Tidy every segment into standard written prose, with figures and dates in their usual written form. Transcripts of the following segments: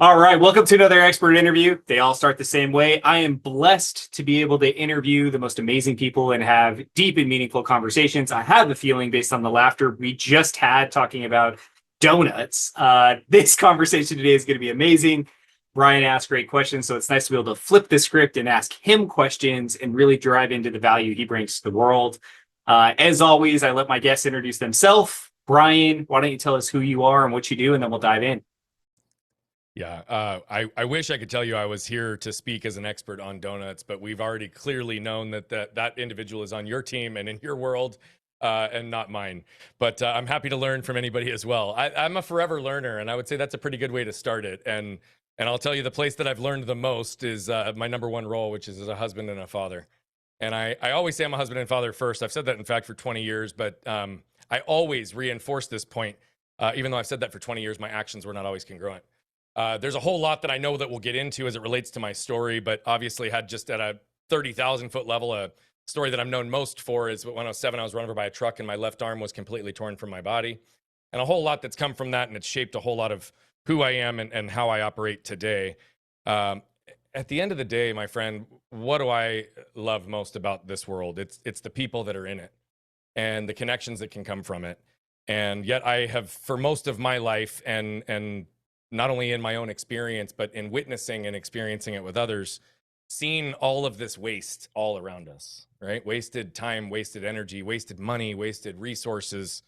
All right, welcome to another expert interview. They all start the same way. I am blessed to be able to interview the most amazing people and have deep and meaningful conversations. I have a feeling, based on the laughter we just had talking about donuts, this conversation today is going to be amazing. Brian asked great questions, so it's nice to be able to flip the script and ask him questions and really drive into the value he brings to the world. As always, I let my guests introduce themselves. Brian, why don't you tell us who you are and what you do, and then we'll dive in. Yeah, I wish I could tell you I was here to speak as an expert on donuts, but we've already clearly known that individual is on your team and in your world, and not mine. But I'm happy to learn from anybody as well. I'm a forever learner, and I would say that's a pretty good way to start it. And I'll tell you, the place that I've learned the most is my number one role, which is as a husband and a father. And I always say I'm a husband and father first. I've said that, in fact, for 20 years, but I always reinforce this point. Even though I've said that for 20 years, my actions were not always congruent. There's a whole lot that I know that we'll get into as it relates to my story, but obviously had just at a 30,000 foot level, a story that I'm known most for is when I was 7, I was run over by a truck and my left arm was completely torn from my body. And a whole lot that's come from that, and it's shaped a whole lot of who I am and how I operate today. At the end of the day, my friend, what do I love most about this world? It's the people that are in it and the connections that can come from it. And yet I have, for most of my life, and not only in my own experience, but in witnessing and experiencing it with others, seen all of this waste all around us, right? Wasted time, wasted energy, wasted money, wasted resources,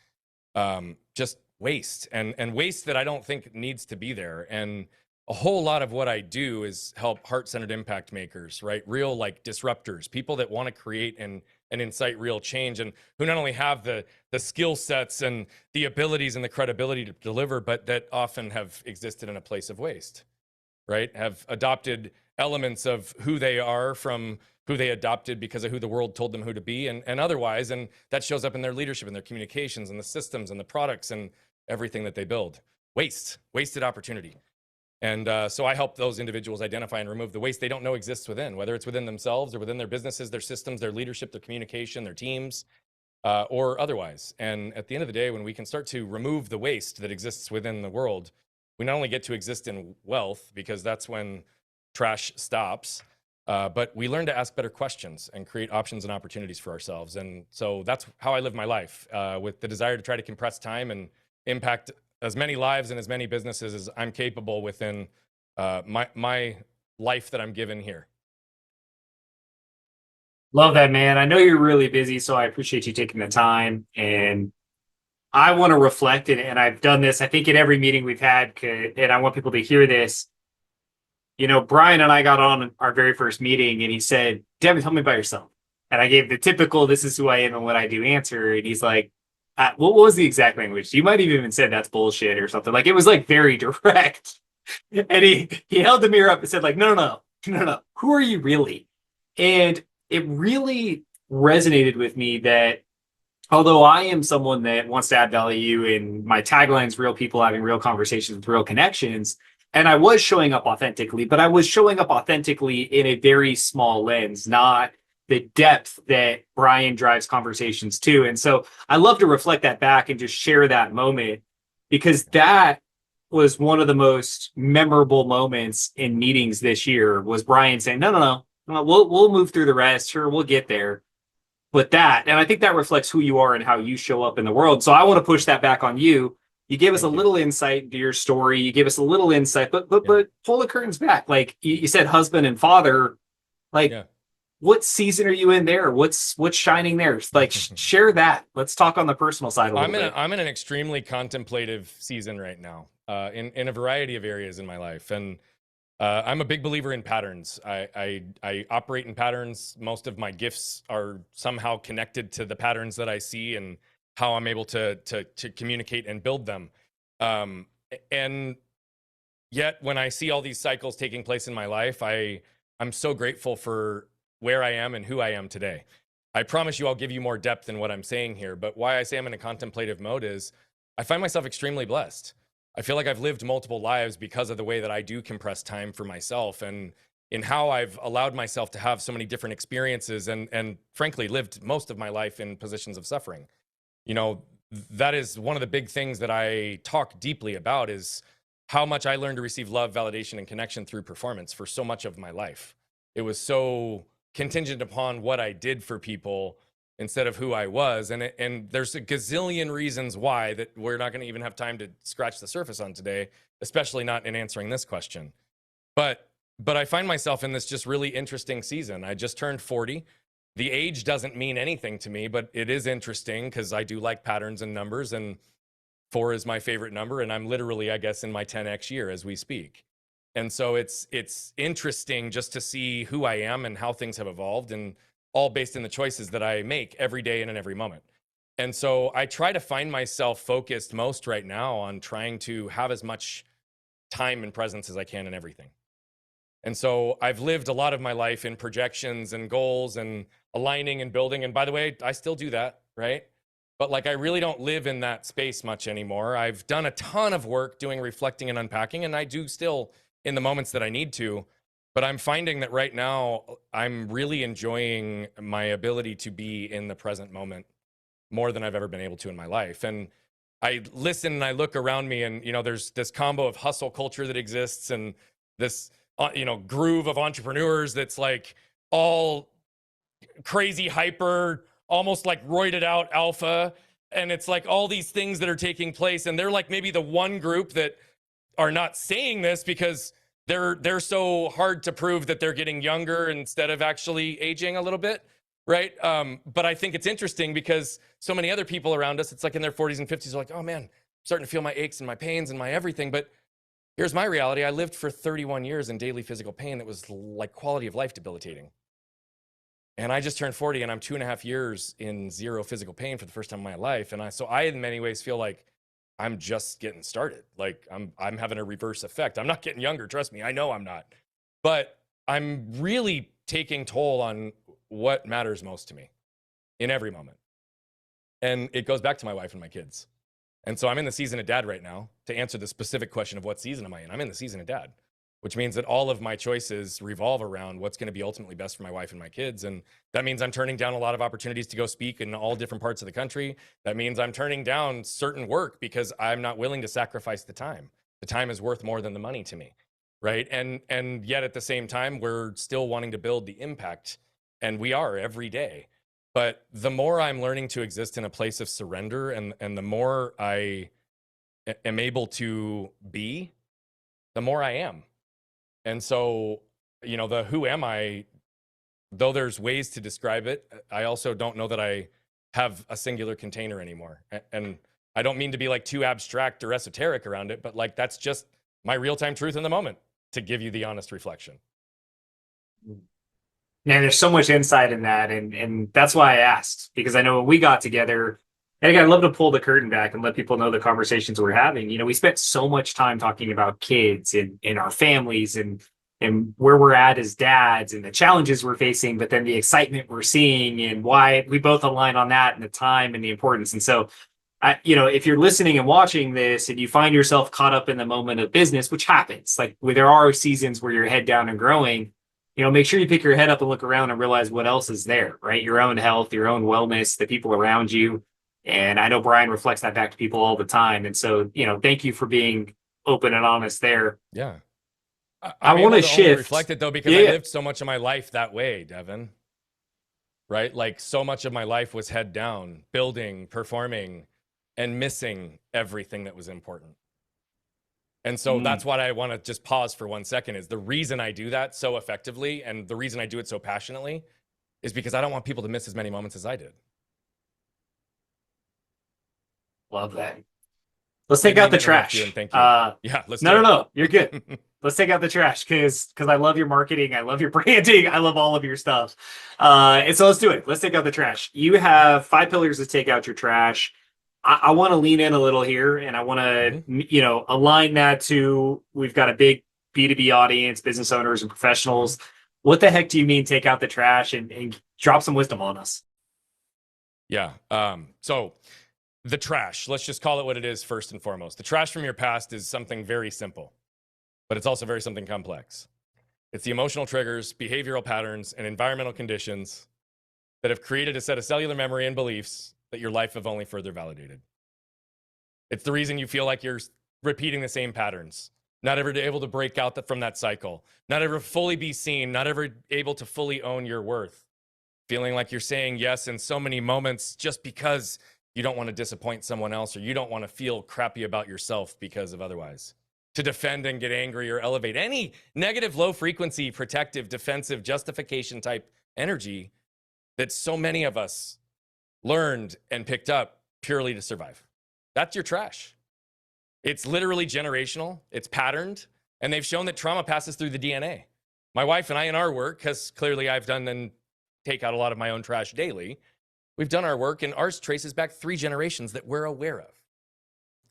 just waste and waste that I don't think needs to be there. And a whole lot of what I do is help heart-centered impact makers, right? Real like disruptors, people that want to create and incite real change, and who not only have the skill sets and the abilities and the credibility to deliver, but that often have existed in a place of waste, right? Have adopted elements of who they are from who they adopted because of who the world told them who to be, and otherwise, and that shows up in their leadership and their communications and the systems and the products and everything that they build. Wasted opportunity. And so I help those individuals identify and remove the waste they don't know exists within, whether it's within themselves or within their businesses, their systems, their leadership, their communication, their teams, or otherwise. And at the end of the day, when we can start to remove the waste that exists within the world, we not only get to exist in wealth, because that's when trash stops, but we learn to ask better questions and create options and opportunities for ourselves. And so that's how I live my life, with the desire to try to compress time and impact as many lives and as many businesses as I'm capable within my life that I'm given here. Love that, man. I know you're really busy, so I appreciate you taking the time. And I want to reflect, and I've done this, I think, in every meeting we've had, and I want people to hear this. Brian and I got on our very first meeting, and he said, Devin, tell me about yourself. And I gave the typical, this is who I am and what I do answer. And he's like, what was the exact language? You might have even said that's bullshit or something. Like, it was like very direct. And he held the mirror up and said, like, no. Who are you really? And it really resonated with me that although I am someone that wants to add value, and my tagline is real people having real conversations with real connections, and I was showing up authentically, but I was showing up authentically in a very small lens, not the depth that Brian drives conversations to. And so I love to reflect that back and just share that moment, because that was one of the most memorable moments in meetings this year, was Brian saying, no, we'll move through the rest. Sure, we'll get there. But that, and I think that reflects who you are and how you show up in the world. So I want to push that back on you. You gave us a Thank you. little insight into your story. You gave us a little insight, but Yeah. pull the curtains back. Like you said, husband and father. Like, Yeah. what season are you in there? What's shining there? Like, share that. Let's talk on the personal side a little bit. I'm in an extremely contemplative season right now, in a variety of areas in my life, and I'm a big believer in patterns. I operate in patterns. Most of my gifts are somehow connected to the patterns that I see and how I'm able to communicate and build them. And yet, when I see all these cycles taking place in my life, I'm so grateful for where I am and who I am today. I promise you I'll give you more depth in what I'm saying here, but why I say I'm in a contemplative mode is I find myself extremely blessed. I feel like I've lived multiple lives because of the way that I do compress time for myself, and in how I've allowed myself to have so many different experiences, and frankly lived most of my life in positions of suffering. You know, that is one of the big things that I talk deeply about, is how much I learned to receive love, validation, and connection through performance for so much of my life. It was so contingent upon what I did for people instead of who I was. And there's a gazillion reasons why that we're not going to even have time to scratch the surface on today, especially not in answering this question. But I find myself in this just really interesting season. I just turned 40. The age doesn't mean anything to me, but it is interesting because I do like patterns and numbers, and 4 is my favorite number, and I'm literally, I guess, in my 10x year as we speak. And so it's interesting just to see who I am and how things have evolved, and all based in the choices that I make every day and in every moment. And so I try to find myself focused most right now on trying to have as much time and presence as I can in everything. And so I've lived a lot of my life in projections and goals and aligning and building. And by the way, I still do that, right? But like, I really don't live in that space much anymore. I've done a ton of work doing reflecting and unpacking, and I do still in the moments that I need to. But I'm finding that right now, I'm really enjoying my ability to be in the present moment more than I've ever been able to in my life. And I listen and I look around me, and, you know, there's this combo of hustle culture that exists, and this, you know, groove of entrepreneurs that's like all crazy hyper, almost like roided out alpha. And it's like all these things that are taking place. And they're like maybe the one group that are not saying this because they're so hard to prove that they're getting younger instead of actually aging a little bit, right? But I think it's interesting because so many other people around us, it's like in their 40s and 50s, are like, oh man, I'm starting to feel my aches and my pains and my everything. But here's my reality. I lived for 31 years in daily physical pain that was like quality of life debilitating. And I just turned 40, and I'm 2.5 years in zero physical pain for the first time in my life. And so I, in many ways, feel like I'm just getting started. Like I'm having a reverse effect. I'm not getting younger. Trust me. I know I'm not, but I'm really taking toll on what matters most to me in every moment. And it goes back to my wife and my kids. And so I'm in the season of dad right now. To answer the specific question of what season am I in, I'm in the season of dad, which means that all of my choices revolve around what's going to be ultimately best for my wife and my kids. And that means I'm turning down a lot of opportunities to go speak in all different parts of the country. That means I'm turning down certain work because I'm not willing to sacrifice the time. The time is worth more than the money to me, right? And yet at the same time, we're still wanting to build the impact, and we are every day. But the more I'm learning to exist in a place of surrender, and the more I am able to be, the more I am. And so, you know, the who am I, though there's ways to describe it, I also don't know that I have a singular container anymore. And I don't mean to be like too abstract or esoteric around it, but like that's just my real-time truth in the moment, to give you the honest reflection. Man, there's so much insight in that, and that's why I asked, because I know when we got together, and again, I'd love to pull the curtain back and let people know the conversations we're having. You know, we spent so much time talking about kids and our families and where we're at as dads and the challenges we're facing, but then the excitement we're seeing and why we both align on that and the time and the importance. And so, you know, if you're listening and watching this and you find yourself caught up in the moment of business, which happens, like where there are seasons where you're head down and growing, you know, make sure you pick your head up and look around and realize what else is there, right? Your own health, your own wellness, the people around you. And I know Brian reflects that back to people all the time. And so, you know, thank you for being open and honest there. Yeah. I I'm want able to to only shift. reflect it though, because I lived so much of my life that way, Devin. Right? Like so much of my life was head down, building, performing, and missing everything that was important. And so that's what I want to just pause for 1 second, is the reason I do that so effectively and the reason I do it so passionately is because I don't want people to miss as many moments as I did. Love that. Let's take out the trash. Thank you. Yeah, let's do it. No, you're good. Let's take out the trash because I love your marketing, I love your branding, I love all of your stuff. And so let's do it. Let's take out the trash. You have 5 pillars to take out your trash. I want to lean in a little here, and I want to, you know, align that to, we've got a big B2B audience, business owners and professionals. What the heck do you mean take out the trash, and drop some wisdom on us? Yeah. So the trash, let's just call it what it is first and foremost. The trash from your past is something very simple, but it's also very something complex. It's the emotional triggers, behavioral patterns, and environmental conditions that have created a set of cellular memory and beliefs that your life have only further validated. It's the reason you feel like you're repeating the same patterns not ever able to break out from that cycle, not ever fully be seen, not ever able to fully own your worth, feeling like you're saying yes in so many moments just because you don't want to disappoint someone else or you don't want to feel crappy about yourself because of otherwise. To defend and get angry or elevate any negative, low frequency, protective, defensive, justification type energy that so many of us learned and picked up purely to survive. That's your trash. It's literally generational, it's patterned, and they've shown that trauma passes through the DNA. My wife and I in our work, because clearly I've done and take out a lot of my own trash daily, we've done our work and ours traces back 3 generations that we're aware of.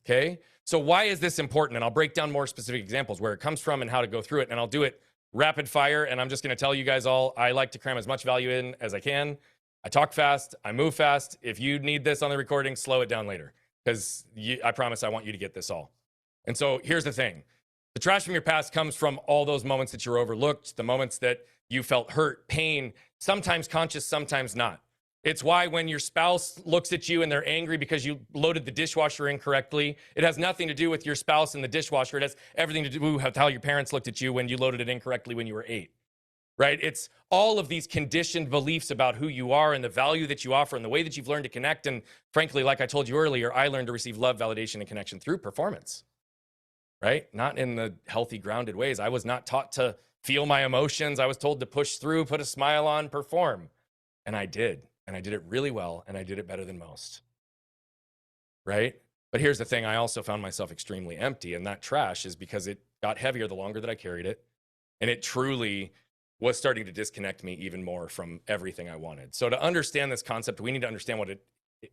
Okay? So why is this important? And I'll break down more specific examples where it comes from and how to go through it. And I'll do it rapid fire. And I'm just going to tell you guys all, I like to cram as much value in as I can. I talk fast. I move fast. If you need this on the recording, slow it down later. Because I promise I want you to get this all. And so here's the thing. The trash from your past comes from all those moments that you're overlooked, the moments that you felt hurt, pain, sometimes conscious, sometimes not. It's why when your spouse looks at you and they're angry because you loaded the dishwasher incorrectly, it has nothing to do with your spouse and the dishwasher. It has everything to do with how your parents looked at you when you loaded it incorrectly when you were 8, right? It's all of these conditioned beliefs about who you are and the value that you offer and the way that you've learned to connect. And frankly, like I told you earlier, I learned to receive love, validation, and connection through performance, right? Not in the healthy, grounded ways. I was not taught to feel my emotions. I was told to push through, put a smile on, perform. And I did. And I did it really well, and I did it better than most, right? But here's the thing. I also found myself extremely empty, and that trash is because it got heavier the longer that I carried it, and it truly was starting to disconnect me even more from everything I wanted. So to understand this concept, we need to understand what it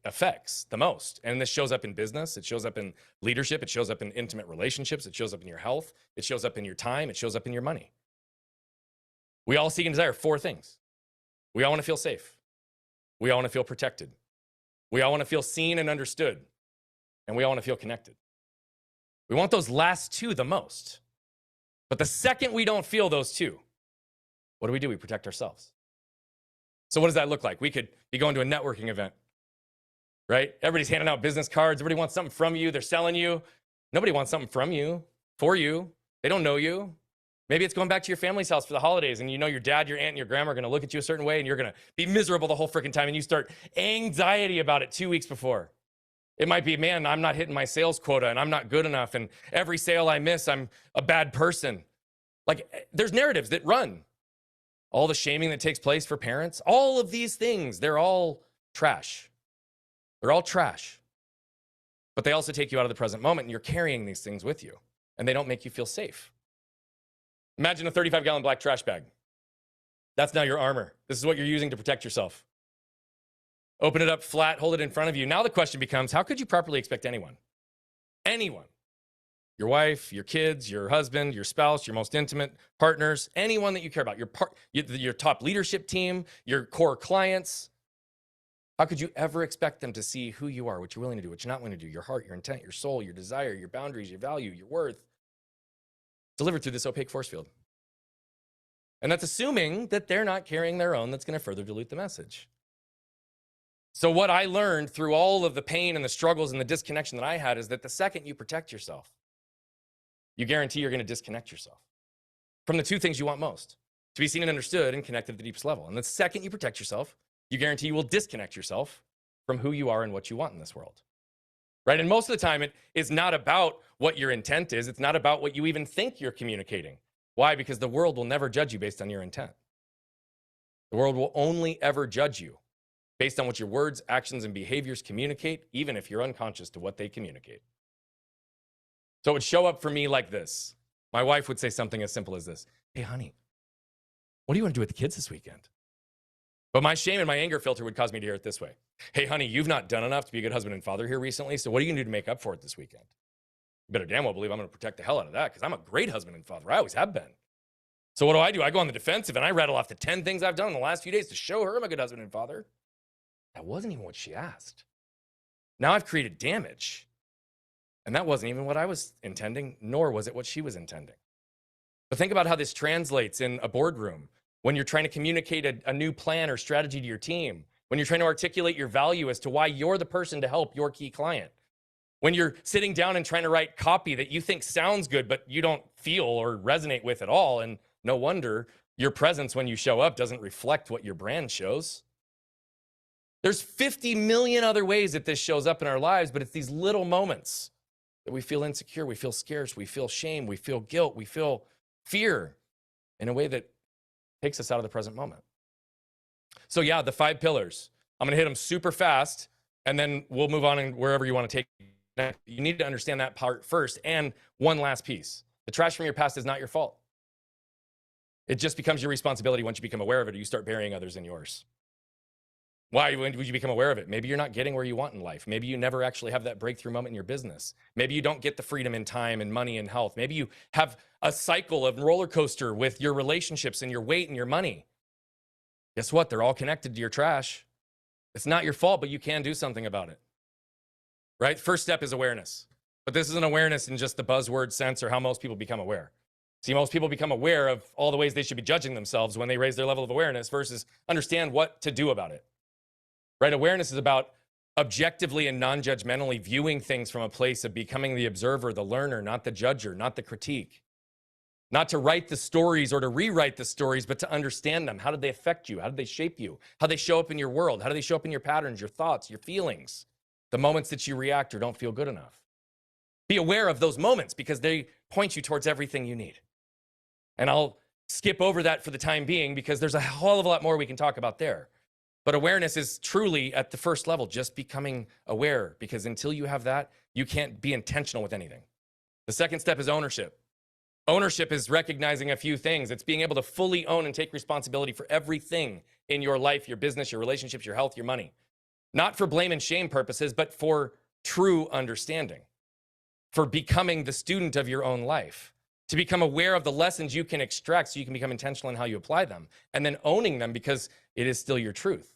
affects the most. And this shows up in business. It shows up in leadership. It shows up in intimate relationships. It shows up in your health. It shows up in your time. It shows up in your money. We all seek and desire 4 things. We all want to feel safe. We all want to feel protected. We all want to feel seen and understood. And we all want to feel connected. We want those last 2 the most. But the second we don't feel those 2, what do? We protect ourselves. So what does that look like? We could be going to a networking event, right? Everybody's handing out business cards. Everybody wants something from you. They're selling you. Nobody wants something from you, for you. They don't know you. Maybe it's going back to your family's house for the holidays and you know your dad, your aunt, and your grandma are going to look at you a certain way and you're going to be miserable the whole freaking time and you start anxiety about it 2 weeks before. It might be, man, I'm not hitting my sales quota and I'm not good enough and every sale I miss, I'm a bad person. Like there's narratives that run. All the shaming that takes place for parents, all of these things, they're all trash. They're all trash. But they also take you out of the present moment and you're carrying these things with you and they don't make you feel safe. Imagine a 35-gallon black trash bag. That's now your armor. This is what you're using to protect yourself. Open it up flat, hold it in front of you. Now the question becomes, how could you properly expect anyone, your wife, your kids, your husband, your spouse, your most intimate partners, anyone that you care about, your top leadership team, your core clients, how could you ever expect them to see who you are, what you're willing to do, what you're not willing to do, your heart, your intent, your soul, your desire, your boundaries, your value, your worth, delivered through this opaque force field? And that's assuming that they're not carrying their own that's going to further dilute the message. So what I learned through all of the pain and the struggles and the disconnection that I had is that the second you protect yourself, you guarantee you're going to disconnect yourself from the 2 things you want most, to be seen and understood and connected at the deepest level. And the second you protect yourself, you guarantee you will disconnect yourself from who you are and what you want in this world. Right? And most of the time, it is not about what your intent is. It's not about what you even think you're communicating. Why? Because the world will never judge you based on your intent. The world will only ever judge you based on what your words, actions, and behaviors communicate, even if you're unconscious to what they communicate. So it would show up for me like this. My wife would say something as simple as this. Hey, honey, what do you want to do with the kids this weekend? But my shame and my anger filter would cause me to hear it this way. Hey, honey, you've not done enough to be a good husband and father here recently, so what are you going to do to make up for it this weekend? You better damn well believe I'm going to protect the hell out of that because I'm a great husband and father. I always have been. So what do? I go on the defensive and I rattle off the 10 things I've done in the last few days to show her I'm a good husband and father. That wasn't even what she asked. Now I've created damage. And that wasn't even what I was intending, nor was it what she was intending. But think about how this translates in a boardroom when you're trying to communicate a new plan or strategy to your team, when you're trying to articulate your value as to why you're the person to help your key client. When you're sitting down and trying to write copy that you think sounds good, but you don't feel or resonate with at all. And no wonder your presence when you show up doesn't reflect what your brand shows. There's 50 million other ways that this shows up in our lives, but it's these little moments that we feel insecure, we feel scarce, we feel shame, we feel guilt, we feel fear in a way that takes us out of the present moment. So yeah, the 5 pillars. I'm going to hit them super fast, and then we'll move on and wherever you want to take it. You need to understand that part first. And one last piece. The trash from your past is not your fault. It just becomes your responsibility once you become aware of it or you start burying others in yours. Why would you become aware of it? Maybe you're not getting where you want in life. Maybe you never actually have that breakthrough moment in your business. Maybe you don't get the freedom in time and money and health. Maybe you have a cycle of roller coaster with your relationships and your weight and your money. Guess what? They're all connected to your trash. It's not your fault, but you can do something about it. Right? First step is awareness. But this isn't awareness in just the buzzword sense or how most people become aware. See, most people become aware of all the ways they should be judging themselves when they raise their level of awareness versus understand what to do about it. Right? Awareness is about objectively and non-judgmentally viewing things from a place of becoming the observer, the learner, not the judger, not the critique. Not to write the stories or to rewrite the stories, but to understand them. How did they affect you? How did they shape you? How do they show up in your world? How do they show up in your patterns, your thoughts, your feelings? The moments that you react or don't feel good enough. Be aware of those moments because they point you towards everything you need. And I'll skip over that for the time being because there's a whole of a lot more we can talk about there. But awareness is truly at the first level, just becoming aware, because until you have that, you can't be intentional with anything. The second step is ownership. Ownership is recognizing a few things. It's being able to fully own and take responsibility for everything in your life, your business, your relationships, your health, your money. Not for blame and shame purposes, but for true understanding, for becoming the student of your own life, to become aware of the lessons you can extract so you can become intentional in how you apply them, and then owning them because it is still your truth.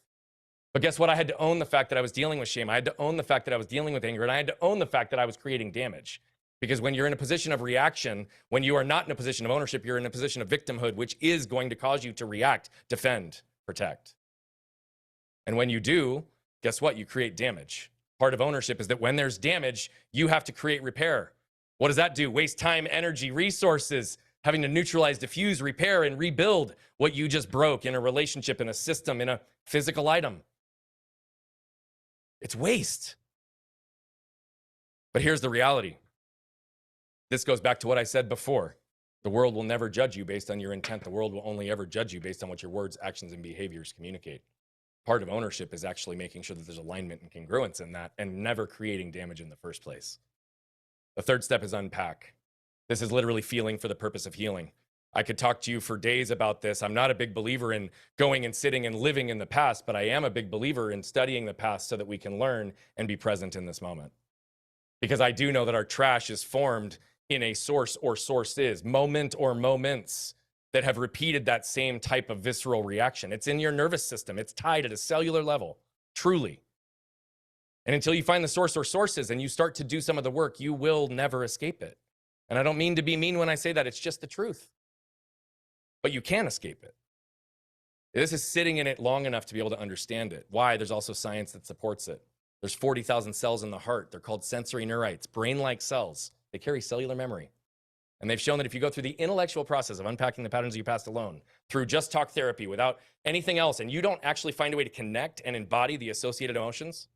But guess what? I had to own the fact that I was dealing with shame. I had to own the fact that I was dealing with anger, and I had to own the fact that I was creating damage. Because when you're in a position of reaction, when you are not in a position of ownership, you're in a position of victimhood, which is going to cause you to react, defend, protect. And when you do, guess what? You create damage. Part of ownership is that when there's damage, you have to create repair. What does that do? Waste time, energy, resources, having to neutralize, diffuse, repair, and rebuild what you just broke in a relationship, in a system, in a physical item. It's waste. But here's the reality. This goes back to what I said before. The world will never judge you based on your intent. The world will only ever judge you based on what your words, actions, and behaviors communicate. Part of ownership is actually making sure that there's alignment and congruence in that and never creating damage in the first place. The third step is unpack. This is literally feeling for the purpose of healing. I could talk to you for days about this. I'm not a big believer in going and sitting and living in the past, but I am a big believer in studying the past so that we can learn and be present in this moment. Because I do know that our trash is formed in a source or sources, moment or moments that have repeated that same type of visceral reaction. It's in your nervous system. It's tied at a cellular level, truly. And until you find the source or sources and you start to do some of the work, you will never escape it. And I don't mean to be mean when I say that. It's just the truth. But you can escape it. This is sitting in it long enough to be able to understand it. Why? There's also science that supports it. There's 40,000 cells in the heart. They're called sensory neurites, brain-like cells. They carry cellular memory. And they've shown that if you go through the intellectual process of unpacking the patterns of your past alone, through just talk therapy, without anything else, and you don't actually find a way to connect and embody the associated emotions,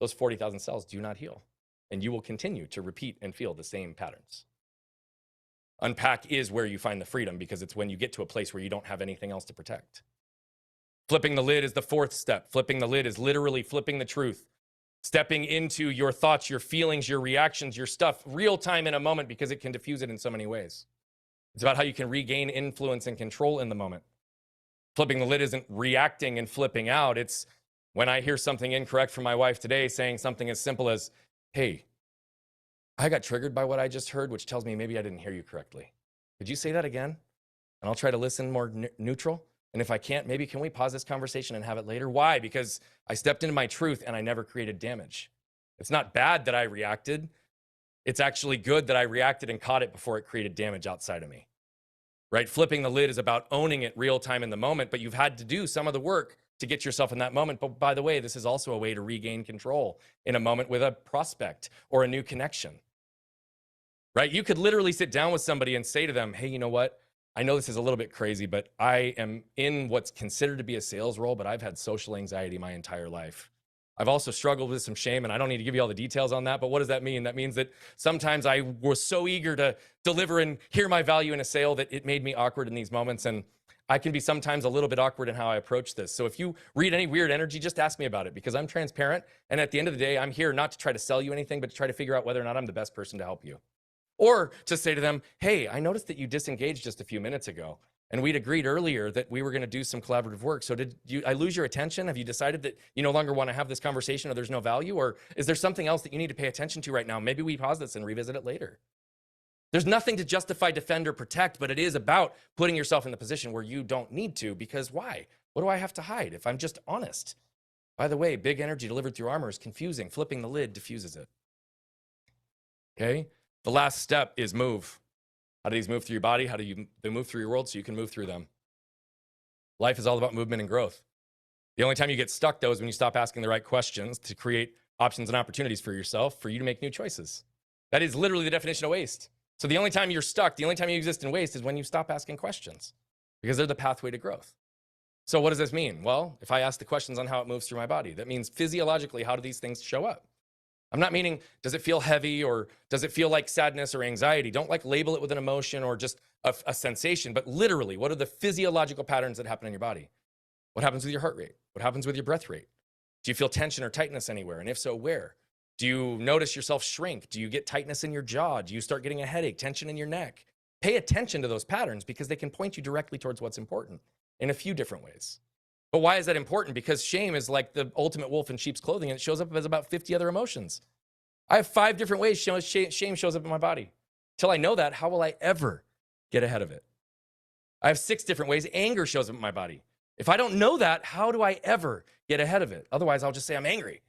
those 40,000 cells do not heal. And you will continue to repeat and feel the same patterns. Unpack is where you find the freedom because it's when you get to a place where you don't have anything else to protect. Flipping the lid is the fourth step. Flipping the lid is literally flipping the truth. Stepping into your thoughts, your feelings, your reactions, your stuff, real time in a moment because it can diffuse it in so many ways. It's about how you can regain influence and control in the moment. Flipping the lid isn't reacting and flipping out. It's when I hear something incorrect from my wife today, saying something as simple as, hey, I got triggered by what I just heard, which tells me maybe I didn't hear you correctly. Could you say that again? And I'll try to listen more neutral. And if I can't, maybe can we pause this conversation and have it later? Why? Because I stepped into my truth and I never created damage. It's not bad that I reacted. It's actually good that I reacted and caught it before it created damage outside of me. Right? Flipping the lid is about owning it real time in the moment, but you've had to do some of the work to get yourself in that moment. But by the way, this is also a way to regain control in a moment with a prospect or a new connection, right? You could literally sit down with somebody and say to them, hey, you know what? I know this is a little bit crazy, but I am in what's considered to be a sales role, but I've had social anxiety my entire life. I've also struggled with some shame, and I don't need to give you all the details on that, but what does that mean? That means that sometimes I was so eager to deliver and hear my value in a sale that it made me awkward in these moments, and I can be sometimes a little bit awkward in how I approach this. So if you read any weird energy, just ask me about it, because I'm transparent, and at the end of the day, I'm here not to try to sell you anything, but to try to figure out whether or not I'm the best person to help you. Or to say to them, hey, I noticed that you disengaged just a few minutes ago, and we'd agreed earlier that we were going to do some collaborative work. So did I lose your attention? Have you decided that you no longer want to have this conversation, or there's no value? Or is there something else that you need to pay attention to right now? Maybe we pause this and revisit it later. There's nothing to justify, defend, or protect, but it is about putting yourself in the position where you don't need to, because why? What do I have to hide if I'm just honest? By the way, big energy delivered through armor is confusing. Flipping the lid diffuses it. Okay? The last step is move. How do these move through your body? How do they move through your world so you can move through them? Life is all about movement and growth. The only time you get stuck, though, is when you stop asking the right questions to create options and opportunities for yourself, for you to make new choices. That is literally the definition of waste. So the only time you're stuck, the only time you exist in waste is when you stop asking questions, because they're the pathway to growth. So what does this mean? Well, if I ask the questions on how it moves through my body, that means physiologically, how do these things show up? I'm not meaning, does it feel heavy, or does it feel like sadness or anxiety? Don't label it with an emotion or just a sensation, but literally, what are the physiological patterns that happen in your body? What happens with your heart rate? What happens with your breath rate? Do you feel tension or tightness anywhere? And if so, where? Do you notice yourself shrink? Do you get tightness in your jaw? Do you start getting a headache, tension in your neck? Pay attention to those patterns, because they can point you directly towards what's important in a few different ways. But why is that important? Because shame is like the ultimate wolf in sheep's clothing, and it shows up as about 50 other emotions. I have 5 different ways shame shows up in my body. Till I know that, how will I ever get ahead of it? I have 6 different ways anger shows up in my body. If I don't know that, how do I ever get ahead of it? Otherwise, I'll just say I'm angry.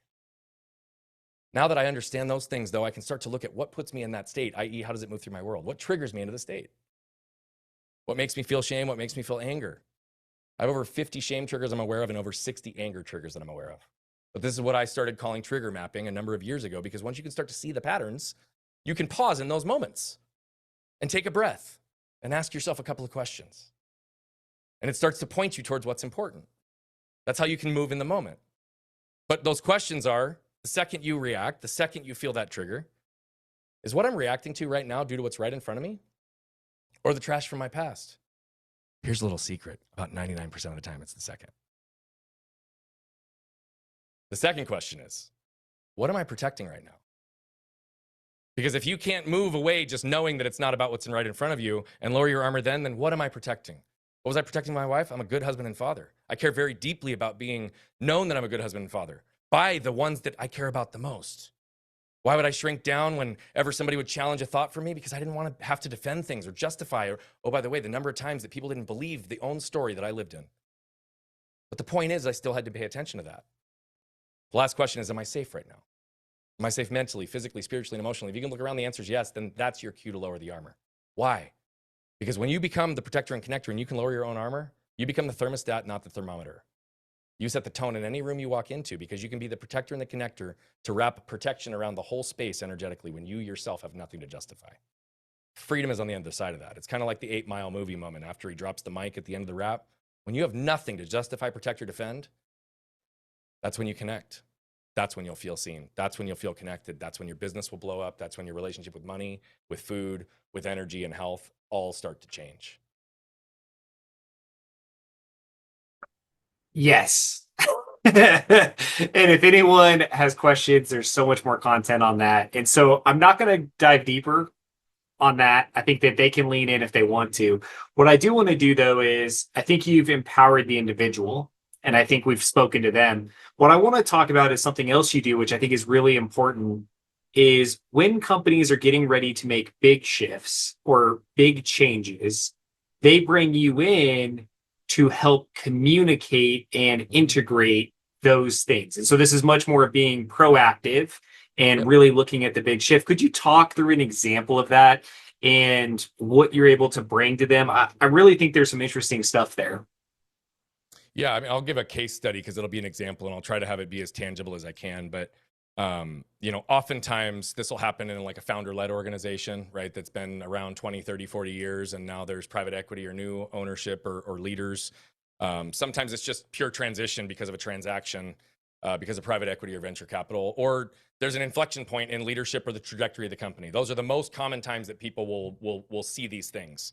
Now that I understand those things, though, I can start to look at what puts me in that state, i.e., how does it move through my world? What triggers me into the state? What makes me feel shame? What makes me feel anger? I have over 50 shame triggers I'm aware of, and over 60 anger triggers that I'm aware of. But this is what I started calling trigger mapping a number of years ago, because once you can start to see the patterns, you can pause in those moments and take a breath and ask yourself a couple of questions. And it starts to point you towards what's important. That's how you can move in the moment. But those questions are, the second you react, the second you feel that trigger, is what I'm reacting to right now due to what's right in front of me, or the trash from my past? Here's a little secret. About 99% of the time, it's the second. The second question is, what am I protecting right now? Because if you can't move away just knowing that it's not about what's right in front of you and lower your armor then what am I protecting? What was I protecting my wife? I'm a good husband and father. I care very deeply about being known that I'm a good husband and father by the ones that I care about the most. Why would I shrink down whenever somebody would challenge a thought for me? Because I didn't want to have to defend things or justify, or, oh, by the way, the number of times that people didn't believe the own story that I lived in. But the point is, I still had to pay attention to that. The last question is, am I safe right now? Am I safe mentally, physically, spiritually, and emotionally? If you can look around, the answer is yes, then that's your cue to lower the armor. Why? Because when you become the protector and connector and you can lower your own armor, you become the thermostat, not the thermometer. You set the tone in any room you walk into, because you can be the protector and the connector to wrap protection around the whole space energetically when you yourself have nothing to justify. Freedom is on the other side of that. It's kind of like the 8 Mile movie moment after he drops the mic at the end of the rap. When you have nothing to justify, protect, or defend, that's when you connect. That's when you'll feel seen. That's when you'll feel connected. That's when your business will blow up. That's when your relationship with money, with food, with energy and health all start to change. Yes. And if anyone has questions, there's so much more content on that. And so I'm not going to dive deeper on that. I think that they can lean in if they want to. What I do want to do, though, is I think you've empowered the individual, and I think we've spoken to them. What I want to talk about is something else you do, which I think is really important, is when companies are getting ready to make big shifts or big changes, they bring you in to help communicate and integrate those things. And so this is much more of being proactive and really looking at the big shift. Could you talk through an example of that and what you're able to bring to them? I really think there's some interesting stuff there. Yeah, I mean, I'll give a case study because it'll be an example, and I'll try to have it be as tangible as I can. But oftentimes this will happen in like a founder-led organization, right? That's been around 20, 30, 40 years, and now there's private equity or new ownership or leaders. Sometimes it's just pure transition because of a transaction, because of private equity or venture capital, or there's an inflection point in leadership or the trajectory of the company. Those are the most common times that people will see these things.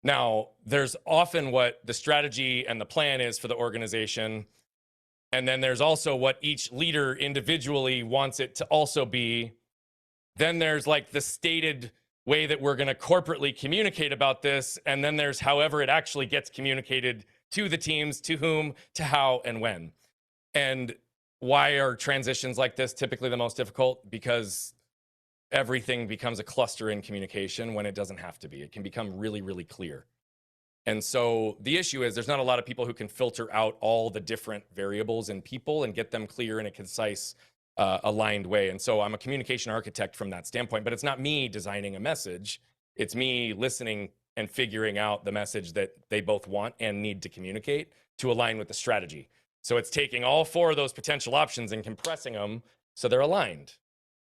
Now, there's often what the strategy and the plan is for the organization. And then there's also what each leader individually wants it to also be. Then there's like the stated way that we're going to corporately communicate about this. And then there's however it actually gets communicated to the teams, to whom, to how, and when. And why are transitions like this typically the most difficult? Because everything becomes a cluster in communication when it doesn't have to be. It can become really, really clear. And so the issue is there's not a lot of people who can filter out all the different variables in people and get them clear in a concise, aligned way. And so I'm a communication architect from that standpoint, but it's not me designing a message. It's me listening and figuring out the message that they both want and need to communicate to align with the strategy. So it's taking all four of those potential options and compressing them so they're aligned.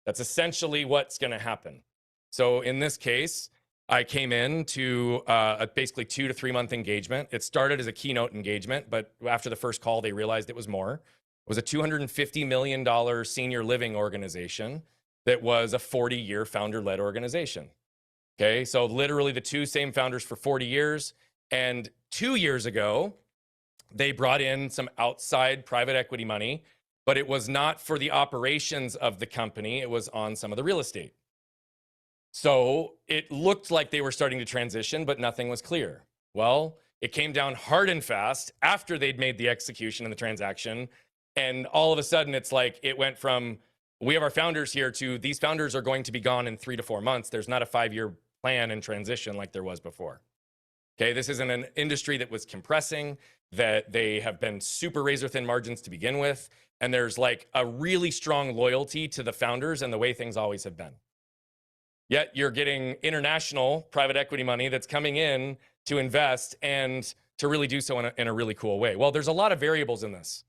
That's essentially what's going to happen. So in this case, I came in to a basically 2 to 3 month engagement. It started as a keynote engagement, but after the first call, they realized it was more. It was a $250 million senior living organization that was a 40-year founder-led organization. Okay, so literally the two same founders for 40 years. And 2 years ago, they brought in some outside private equity money, but it was not for the operations of the company. It was on some of the real estate. So it looked like they were starting to transition, but nothing was clear. Well, it came down hard and fast after they'd made the execution and the transaction. And all of a sudden, it's like it went from, we have our founders here, to these founders are going to be gone in 3 to 4 months. There's not a 5-year plan and transition like there was before. Okay, this isn't an industry that was compressing, that they have been super razor thin margins to begin with. And there's like a really strong loyalty to the founders and the way things always have been. Yet you're getting international private equity money that's coming in to invest and to really do so in a really cool way. Well, there's a lot of variables in this.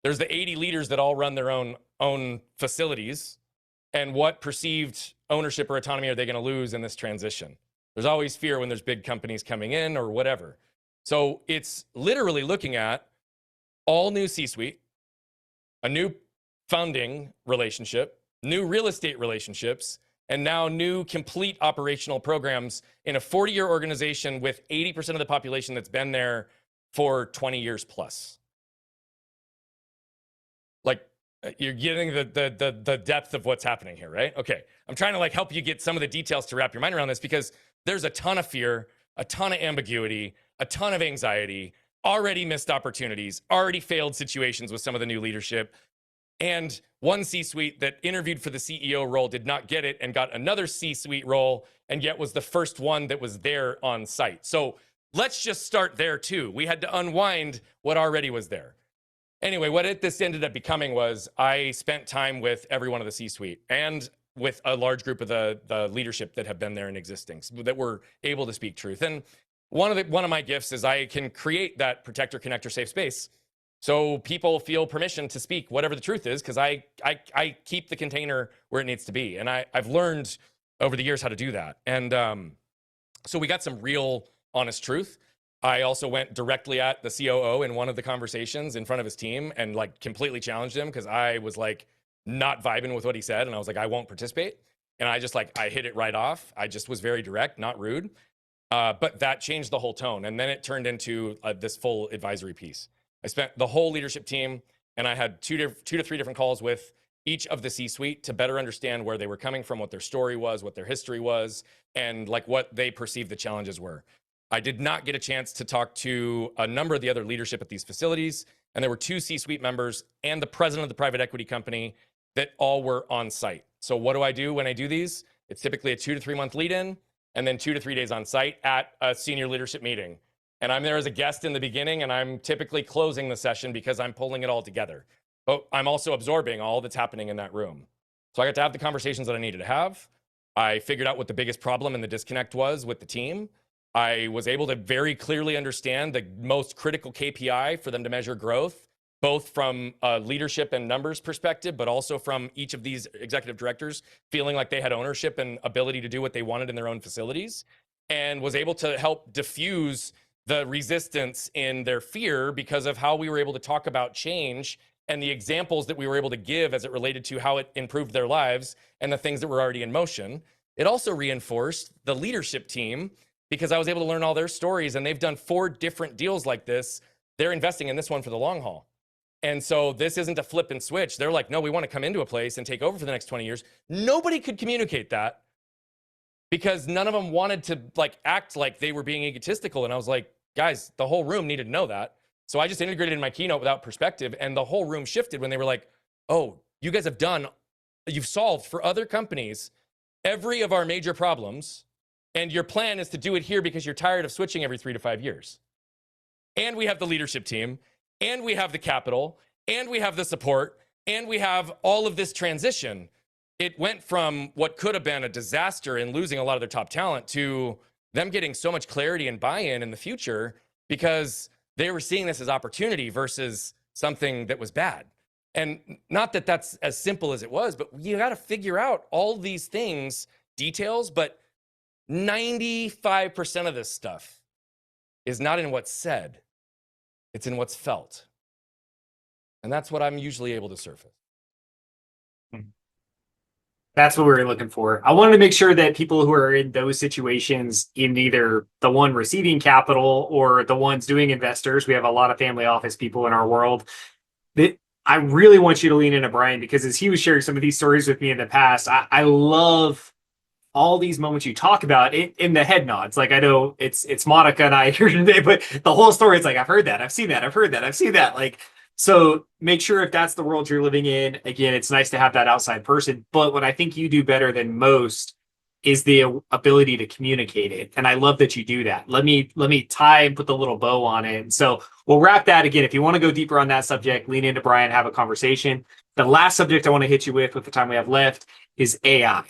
There's the 80 leaders that all run their own facilities, and what perceived ownership or autonomy are they going to lose in this transition? There's always fear when there's big companies coming in or whatever. So it's literally looking at all new C-suite, a new funding relationship, new real estate relationships, and now new complete operational programs in a 40-year organization with 80% of the population that's been there for 20 years plus. Like, you're getting the depth of what's happening here, right? Okay, I'm trying to like help you get some of the details to wrap your mind around this, because there's a ton of fear, a ton of ambiguity, a ton of anxiety, already missed opportunities, already failed situations with some of the new leadership. And one C-suite that interviewed for the CEO role did not get it and got another C-suite role, and yet was the first one that was there on site. So let's just start there too. We had to unwind what already was there. Anyway, what this ended up becoming was I spent time with every one of the C-suite and with a large group of the leadership that have been there and existing, so that were able to speak truth. And one of my gifts is I can create that protector, connector, safe space. So people feel permission to speak whatever the truth is, because I keep the container where it needs to be. And I've learned over the years how to do that. And so we got some real honest truth. I also went directly at the COO in one of the conversations in front of his team and like completely challenged him, because I was like not vibing with what he said. And I was like, I won't participate. And I just like, I hit it right off. I just was very direct, not rude. But that changed the whole tone. And then it turned into this full advisory piece. I spent the whole leadership team, and I had two to three different calls with each of the C-suite to better understand where they were coming from, what their story was, what their history was, and like what they perceived the challenges were. I did not get a chance to talk to a number of the other leadership at these facilities, and there were 2 C-suite members and the president of the private equity company that all were on site. So what do I do when I do these? It's typically a 2 to 3 month lead-in, and then 2 to 3 days on site at a senior leadership meeting. And I'm there as a guest in the beginning, and I'm typically closing the session because I'm pulling it all together. But I'm also absorbing all that's happening in that room. So I got to have the conversations that I needed to have. I figured out what the biggest problem and the disconnect was with the team. I was able to very clearly understand the most critical KPI for them to measure growth, both from a leadership and numbers perspective, but also from each of these executive directors feeling like they had ownership and ability to do what they wanted in their own facilities, and was able to help diffuse the resistance in their fear because of how we were able to talk about change and the examples that we were able to give as it related to how it improved their lives and the things that were already in motion. It also reinforced the leadership team because I was able to learn all their stories, and they've done 4 different deals like this. They're investing in this one for the long haul. And so this isn't a flip and switch. They're like, no, we want to come into a place and take over for the next 20 years. Nobody could communicate that because none of them wanted to like act like they were being egotistical. And I was like, guys, the whole room needed to know that. So I just integrated in my keynote without perspective, and the whole room shifted when they were like, oh, you guys have you've solved for other companies every of our major problems, and your plan is to do it here because you're tired of switching every 3 to 5 years. And we have the leadership team, and we have the capital, and we have the support, and we have all of this transition. It went from what could have been a disaster and losing a lot of their top talent to them getting so much clarity and buy-in in the future because they were seeing this as opportunity versus something that was bad. And not that that's as simple as it was, but you got to figure out all these things, details, but 95% of this stuff is not in what's said. It's in what's felt. And that's what I'm usually able to surface. That's what we were looking for. I wanted to make sure that people who are in those situations, in either the one receiving capital or the ones doing investors, we have a lot of family office people in our world, that I really want you to lean into Brian, because as he was sharing some of these stories with me in the past, I love all these moments you talk about in the head nods. Like, I know it's Monica and I here today, but the whole story, it's like, I've heard that, I've seen that, I've heard that, I've seen that. Like, so make sure if that's the world you're living in, again, it's nice to have that outside person. But what I think you do better than most is the ability to communicate it. And I love that you do that. Let me tie and put the little bow on it. And so we'll wrap that again. If you want to go deeper on that subject, lean into Brian, have a conversation. The last subject I want to hit you with the time we have left is AI.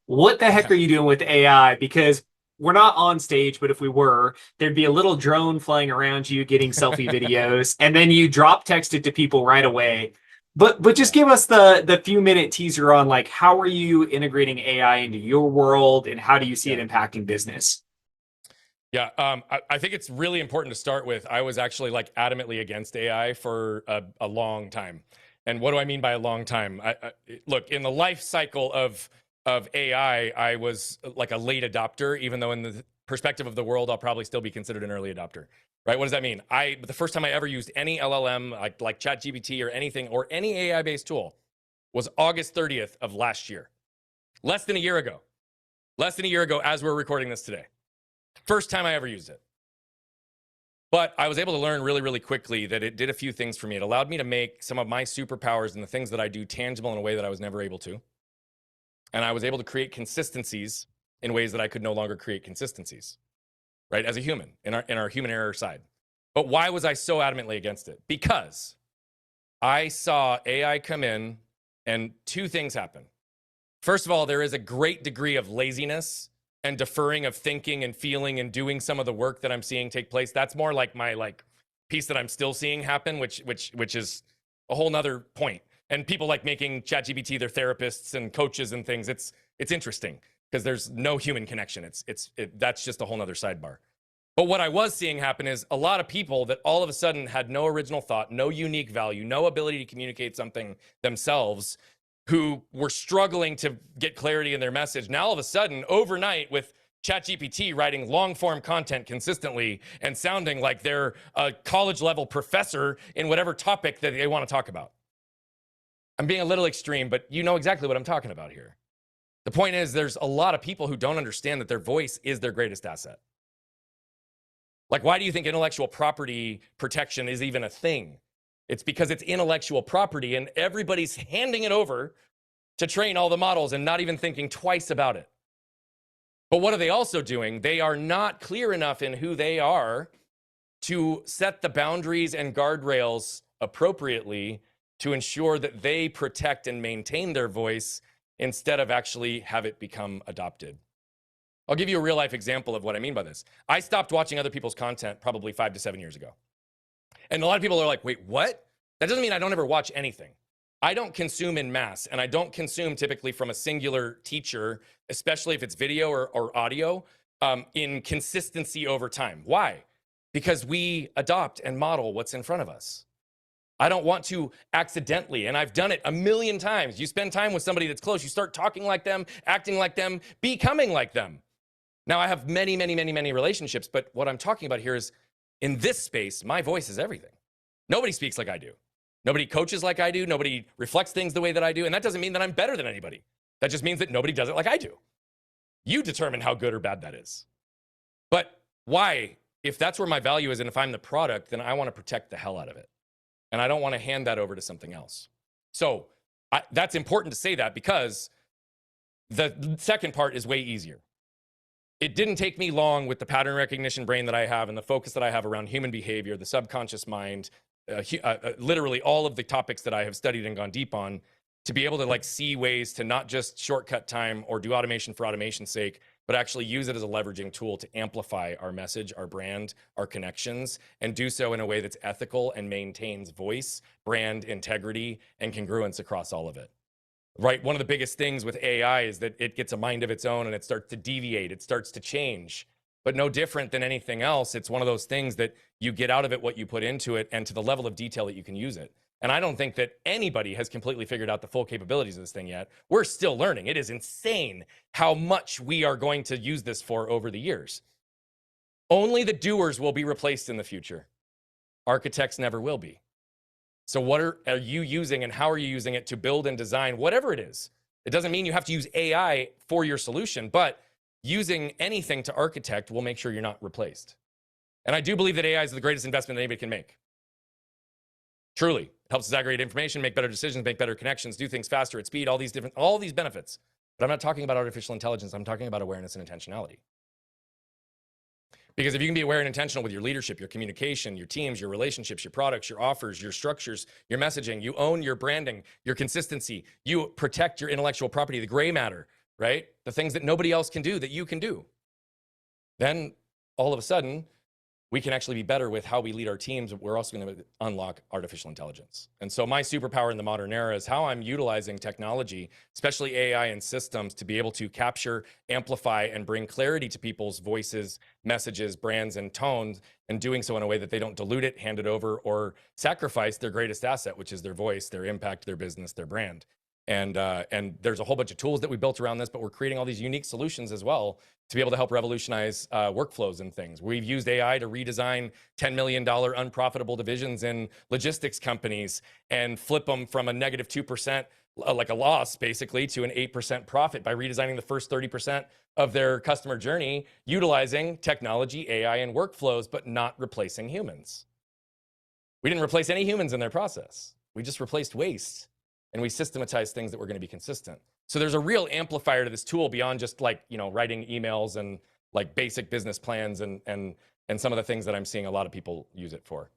What the heck are you doing with AI? Because we're not on stage, but if we were, there'd be a little drone flying around you getting selfie videos, and then you drop text it to people right away. But just give us the few minute teaser on, like, how are you integrating AI into your world, and how do you see it impacting business? Yeah, I think it's really important to start with, I was actually like adamantly against AI for a long time. And what do I mean by a long time? Look, in the life cycle of AI, I was like a late adopter, even though in the perspective of the world, I'll probably still be considered an early adopter, right? What does that mean? The first time I ever used any LLM, like ChatGPT or anything, or any AI-based tool, was August 30th of last year. Less than a year ago. Less than a year ago as we're recording this today. First time I ever used it. But I was able to learn really, really quickly that it did a few things for me. It allowed me to make some of my superpowers and the things that I do tangible in a way that I was never able to. And I was able to create consistencies in ways that I could no longer create consistencies, right? As a human, in our human error side. But why was I so adamantly against it? Because I saw AI come in and 2 things happen. First of all, there is a great degree of laziness and deferring of thinking and feeling and doing some of the work that I'm seeing take place. That's more like my piece that I'm still seeing happen, which is a whole nother point. And people like making ChatGPT their therapists and coaches and things. It's interesting because there's no human connection. That's just a whole nother sidebar. But what I was seeing happen is a lot of people that all of a sudden had no original thought, no unique value, no ability to communicate something themselves, who were struggling to get clarity in their message. Now, all of a sudden, overnight, with ChatGPT writing long-form content consistently and sounding like they're a college-level professor in whatever topic that they want to talk about. I'm being a little extreme, but you know exactly what I'm talking about here. The point is, there's a lot of people who don't understand that their voice is their greatest asset. Like, why do you think intellectual property protection is even a thing? It's because it's intellectual property and everybody's handing it over to train all the models and not even thinking twice about it. But what are they also doing? They are not clear enough in who they are to set the boundaries and guardrails appropriately to ensure that they protect and maintain their voice instead of actually have it become adopted. I'll give you a real life example of what I mean by this. I stopped watching other people's content probably 5 to 7 years ago. And a lot of people are like, wait, what? That doesn't mean I don't ever watch anything. I don't consume in mass, and I don't consume typically from a singular teacher, especially if it's video or audio, in consistency over time. Why? Because we adopt and model what's in front of us. I don't want to accidentally, and I've done it a million times. You spend time with somebody that's close, you start talking like them, acting like them, becoming like them. Now, I have many, many, many, many relationships, but what I'm talking about here is in this space, my voice is everything. Nobody speaks like I do. Nobody coaches like I do. Nobody reflects things the way that I do. And that doesn't mean that I'm better than anybody. That just means that nobody does it like I do. You determine how good or bad that is. But why? If that's where my value is and if I'm the product, then I want to protect the hell out of it. And I don't want to hand that over to something else. So that's important to say that, because the second part is way easier. It didn't take me long with the pattern recognition brain that I have and the focus that I have around human behavior, the subconscious mind, literally all of the topics that I have studied and gone deep on, to be able to like see ways to not just shortcut time or do automation for automation's sake, but actually use it as a leveraging tool to amplify our message, our brand, our connections, and do so in a way that's ethical and maintains voice, brand integrity, and congruence across all of it. Right? One of the biggest things with AI is that it gets a mind of its own and it starts to deviate, it starts to change. But no different than anything else, it's one of those things that you get out of it what you put into it and to the level of detail that you can use it. And I don't think that anybody has completely figured out the full capabilities of this thing yet. We're still learning. It is insane how much we are going to use this for over the years. Only the doers will be replaced in the future. Architects never will be. So what are you using and how are you using it to build and design whatever it is? It doesn't mean you have to use AI for your solution, but using anything to architect will make sure you're not replaced. And I do believe that AI is the greatest investment that anybody can make. Truly, it helps us aggregate information, make better decisions, make better connections, do things faster at speed, all these benefits. But I'm not talking about artificial intelligence. I'm talking about awareness and intentionality. Because if you can be aware and intentional with your leadership, your communication, your teams, your relationships, your products, your offers, your structures, your messaging, you own your branding, your consistency, you protect your intellectual property, the gray matter, right? The things that nobody else can do that you can do. Then all of a sudden, we can actually be better with how we lead our teams. We're also going to unlock artificial intelligence. And so my superpower in the modern era is how I'm utilizing technology, especially AI and systems, to be able to capture, amplify, and bring clarity to people's voices, messages, brands, and tones, and doing so in a way that they don't dilute it, hand it over, or sacrifice their greatest asset, which is their voice, their impact, their business, their brand. And there's a whole bunch of tools that we built around this, but we're creating all these unique solutions as well to be able to help revolutionize workflows and things. We've used AI to redesign $10 million unprofitable divisions in logistics companies and flip them from a negative 2%, like a loss basically, to an 8% profit by redesigning the first 30% of their customer journey, utilizing technology, AI, and workflows, but not replacing humans. We didn't replace any humans in their process. We just replaced waste. And we systematize things that were going to be consistent. So there's a real amplifier to this tool beyond just like, writing emails and like basic business plans and some of the things that I'm seeing a lot of people use it for.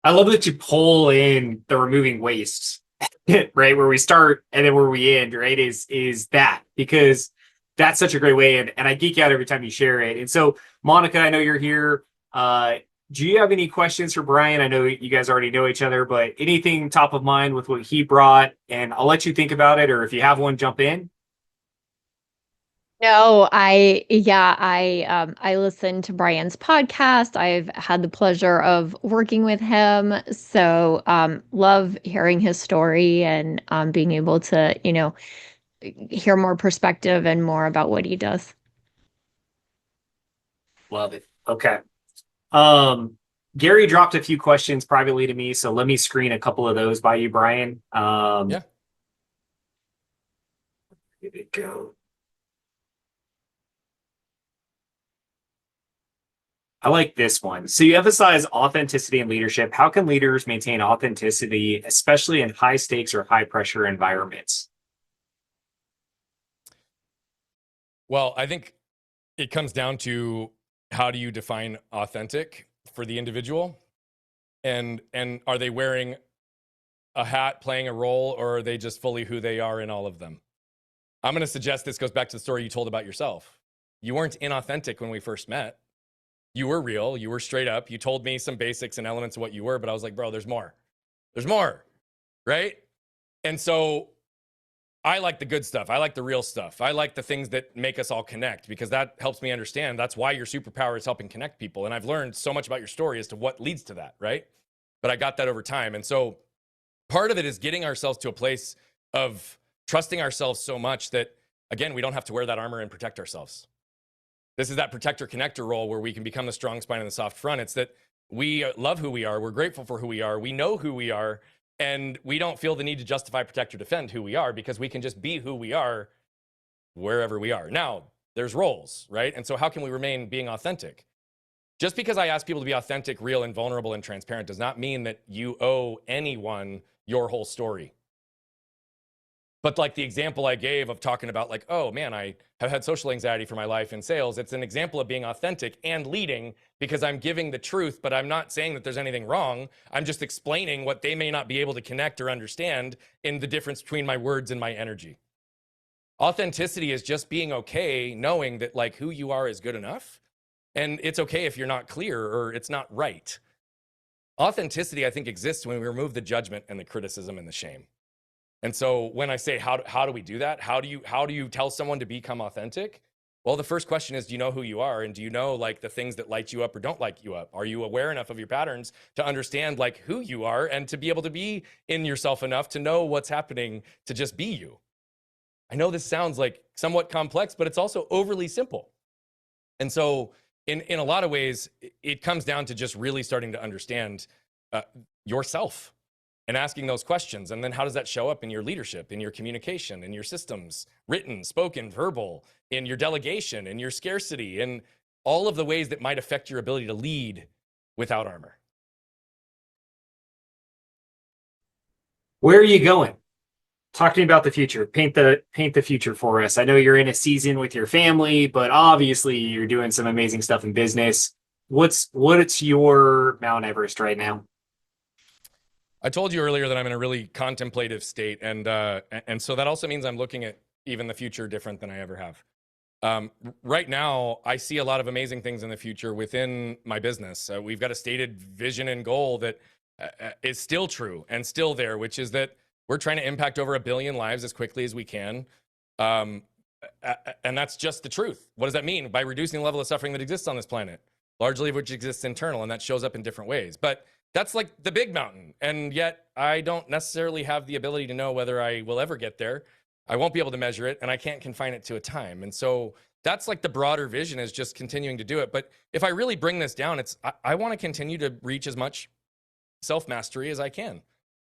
I love that you pull in the removing waste, right? Where we start and then where we end, right? Is that, because that's such a great way. And I geek out every time you share it. And so, Monica, I know you're here. Do you have any questions for Brian? I know you guys already know each other, but anything top of mind with what he brought? And I'll let you think about it, or if you have one, jump in. No, I listened to Brian's podcast. I've had the pleasure of working with him. So love hearing his story and being able to, hear more perspective and more about what he does. Love it. Okay. Gary dropped a few questions privately to me, so let me screen a couple of those by you, Brian. Yeah. Here we go. I like this one. So you emphasize authenticity in leadership. How can leaders maintain authenticity, especially in high stakes or high pressure environments? Well, I think it comes down to how do you define authentic for the individual? And are they wearing a hat, playing a role, or are they just fully who they are in all of them? I'm going to suggest this goes back to the story you told about yourself. You weren't inauthentic when we first met. You were real. You were straight up. You told me some basics and elements of what you were, but I was like, bro, there's more. There's more, right? And so I like the good stuff. I like the real stuff. I like the things that make us all connect, because that helps me understand. That's why your superpower is helping connect people. And I've learned so much about your story as to what leads to that, right? But I got that over time. And so part of it is getting ourselves to a place of trusting ourselves so much that, again, we don't have to wear that armor and protect ourselves. This is that protector connector role where we can become the strong spine and the soft front. It's that we love who we are. We're grateful for who we are. We know who we are. And we don't feel the need to justify, protect, or defend who we are, because we can just be who we are wherever we are. Now, there's roles, right? And so how can we remain being authentic? Just because I ask people to be authentic, real, and vulnerable and transparent does not mean that you owe anyone your whole story. But like the example I gave of talking about like, oh man, I have had social anxiety for my life in sales. It's an example of being authentic and leading, because I'm giving the truth, but I'm not saying that there's anything wrong. I'm just explaining what they may not be able to connect or understand in the difference between my words and my energy. Authenticity is just being okay, knowing that like who you are is good enough. And it's okay if you're not clear or it's not right. Authenticity, I think, exists when we remove the judgment and the criticism and the shame. And so when I say, how do we do that? How do you tell someone to become authentic? Well, the first question is, do you know who you are? And do you know like the things that light you up or don't light you up? Are you aware enough of your patterns to understand like who you are and to be able to be in yourself enough to know what's happening to just be you? I know this sounds like somewhat complex, but it's also overly simple. And so in a lot of ways, it comes down to just really starting to understand yourself and asking those questions. And then how does that show up in your leadership, in your communication, in your systems, written, spoken, verbal, in your delegation, in your scarcity, in all of the ways that might affect your ability to lead without armor. Where are you going? Talk to me about the future. Paint the future for us. I know you're in a season with your family, but obviously you're doing some amazing stuff in business. What's your Mount Everest right now? I told you earlier that I'm in a really contemplative state, and so that also means I'm looking at even the future different than I ever have. Right now, I see a lot of amazing things in the future within my business. We've got a stated vision and goal that is still true and still there, which is that we're trying to impact over 1 billion lives as quickly as we can. And that's just the truth. What does that mean? By reducing the level of suffering that exists on this planet, largely of which exists internal, and that shows up in different ways. But that's like the big mountain. And yet I don't necessarily have the ability to know whether I will ever get there. I won't be able to measure it, and I can't confine it to a time. And so that's like the broader vision, is just continuing to do it. But if I really bring this down, I want to continue to reach as much self-mastery as I can.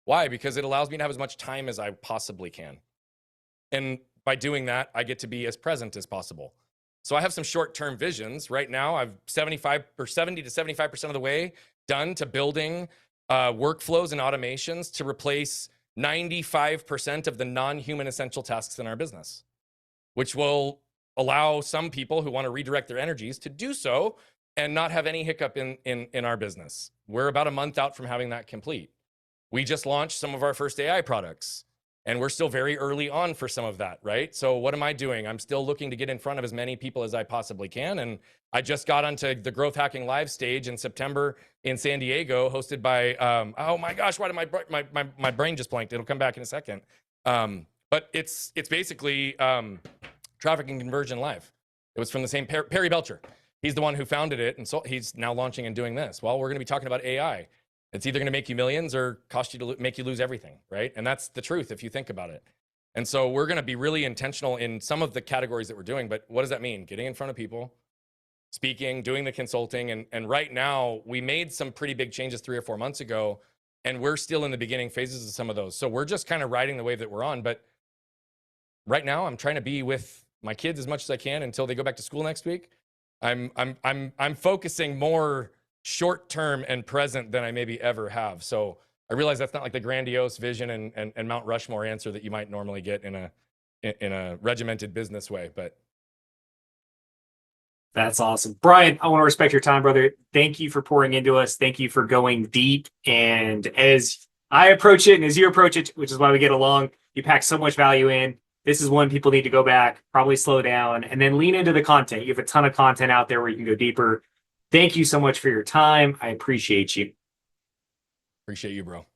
Why? Because it allows me to have as much time as I possibly can. And by doing that, I get to be as present as possible. So I have some short-term visions. Right now, I've 70 to 75% of the way done to building workflows and automations to replace 95% of the non-human essential tasks in our business, which will allow some people who want to redirect their energies to do so and not have any hiccup in our business. We're about a month out from having that complete. We just launched some of our first AI products, and we're still very early on for some of that, right? So what am I doing? I'm still looking to get in front of as many people as I possibly can. And I just got onto the Growth Hacking Live stage in September in San Diego, hosted by, oh my gosh, why did my brain just blanked? It'll come back in a second. But it's basically Traffic and Conversion Live. It was from the same Perry Belcher. He's the one who founded it, and so he's now launching and doing this. Well, we're going to be talking about AI. It's either going to make you millions or cost you to make you lose everything, right? And that's the truth if you think about it. And so we're going to be really intentional in some of the categories that we're doing. But what does that mean? Getting in front of people, speaking, doing the consulting. And right now, we made some pretty big changes 3 or 4 months ago, and we're still in the beginning phases of some of those. So we're just kind of riding the wave that we're on. But right now, I'm trying to be with my kids as much as I can until they go back to school next week. I'm focusing more short-term and present than I maybe ever have. So I realize that's not like the grandiose vision and Mount Rushmore answer that you might normally get in a regimented business way, but. That's awesome. Brian, I want to respect your time, brother. Thank you for pouring into us. Thank you for going deep. And as I approach it and as you approach it, which is why we get along, you pack so much value in. this is one people need to go back, probably slow down, and then lean into the content. You have a ton of content out there where you can go deeper. Thank you so much for your time. I appreciate you. Appreciate you, bro.